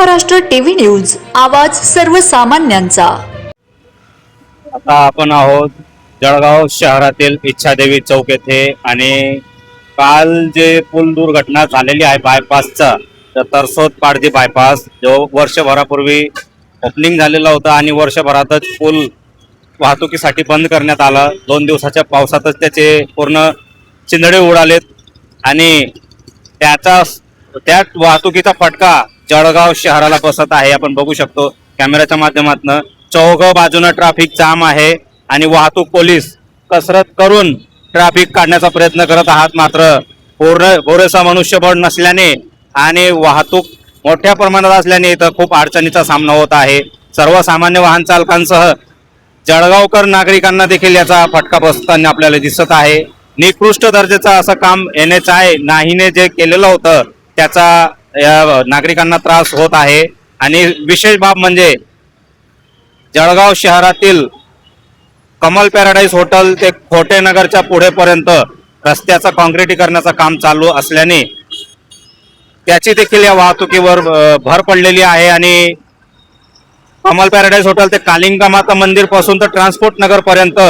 Maharashtra TV news, आवाज सर्वसामान्यांचा। आता आपण आहोत जळगाव शहरातील इच्छादेवी चौक येथे आणि काल जे पूल दुर्घटना झालेली आहे बायपासचा, तर तरसोद पाडदी बायपास जो वर्षभरापूर्वी ओपनिंग झालेला होता आणि वर्षभरातच पूल वाहतुकीसाठी बंद करण्यात आला। 2 दिवसाच्या पावसातच त्याचे पूर्ण चिंधडे उडालेत आणि त्या वाहतुकीचा फटका जळगाव शहराला बसत आहे। आपण बघू शकतो कॅमेऱ्याच्या माध्यमातून चौघ बाजूने ट्रॅफिक जाम आहे आणि वाहतूक पोलीस कसरत करून ट्रॅफिक काढण्याचा प्रयत्न करत आहात, मात्र पुरेसा मनुष्यबळ नसल्याने आणि वाहतूक मोठ्या प्रमाणात असल्याने इथं खूप अडचणीचा सामना होत आहे। सर्वसामान्य वाहन चालकांसह जळगावकर नागरिकांना देखील याचा फटका बसताना आपल्याला दिसत आहे। निकृष्ट दर्जाचं असं काम NHAI नाहीने जे केलेलं होतं त्याचा या नागरिकांना त्रास होत आहे। आणि विशेष बाब म्हणजे जळगाव शहरातील कमल पॅराडाईज हॉटेल ते खोटेनगरच्या पुढेपर्यंत रस्त्याचं काँक्रिटीकरणाचं काम चालू असल्याने त्याची देखील या वाहतुकीवर भर पडलेली आहे। आणि कमल पॅराडाईज हॉटेल ते कालिंगा माता मंदिर पासून तर ट्रान्सपोर्ट नगर पर्यंत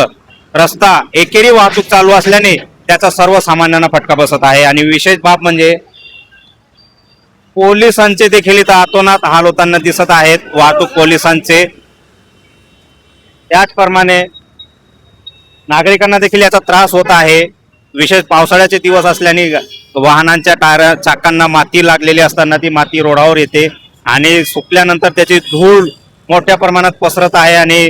रस्ता एकेरी वाहतूक चालू असल्याने त्याचा सर्वसामान्यांना फटका बसत आहे। आणि विशेष बाब म्हणजे पोलिसांचे देखील इथं अतोनात हाल होताना दिसत आहेत, वाहतूक पोलिसांचे। त्याचप्रमाणे नागरिकांना देखील याचा त्रास होत आहे। विशेष पावसाळ्याचे दिवस असल्याने वाहनांच्या टायर चाकांना माती लागलेली असताना ती माती रोडावर येते आणि सुकल्यानंतर त्याची धूळ मोठ्या प्रमाणात पसरत आहे आणि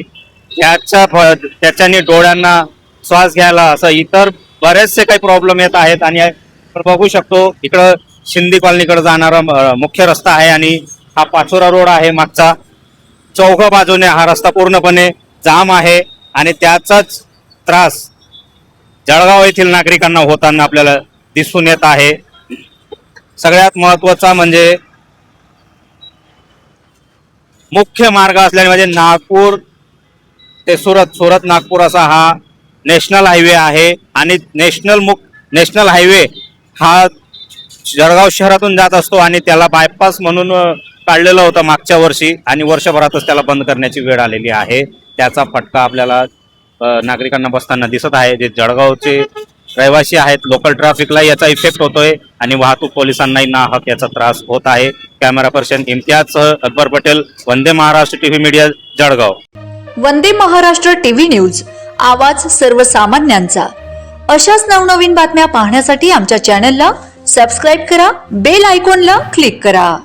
त्याच्याने डोळ्यांना श्वास घ्यायला असं इतर बरेचसे काही प्रॉब्लेम येत आहेत। आणि बघू शकतो इकडं शिंदे कॉलनीकडे जाणारा मुख्य रस्ता आहे आणि हा पाचोरा रोड आहे मागचा। चौघ बाजूने हा रस्ता पूर्णपणे जाम आहे आणि त्याचाच त्रास जळगाव येथील नागरिकांना होताना आपल्याला दिसून येत आहे। सगळ्यात महत्त्वाचा म्हणजे मुख्य मार्ग असल्याने म्हणजे नागपूर ते सुरत नागपूर असा हा नॅशनल हायवे आहे आणि नॅशनल हायवे हा जळगाव शहरातून जात असतो आणि त्याला बायपास म्हणून काढलेलं होतं मागच्या वर्षी आणि वर्षभरातच त्याला बंद करण्याची वेळ आलेली आहे। त्याचा फटका आपल्याला नागरिकांना बसताना दिसत आहे। जे जळगावचे रहिवासी आहेत, लोकल ट्रॅफिकला याचा इफेक्ट होतोय आणि वाहतूक पोलिसांनाही नाहक याचा त्रास होत आहे। कॅमेरा पर्सन इम्तियाजसह Akbar Patel, Vande Maharashtra TV media, Jalgaon. Vande Maharashtra TV news, आवाज सर्वसामान्यांचा। अशाच नवनवीन बातम्या पाहण्यासाठी आमच्या चॅनलला सबस्क्राईब करा, बेल आयकॉनला क्लिक करा।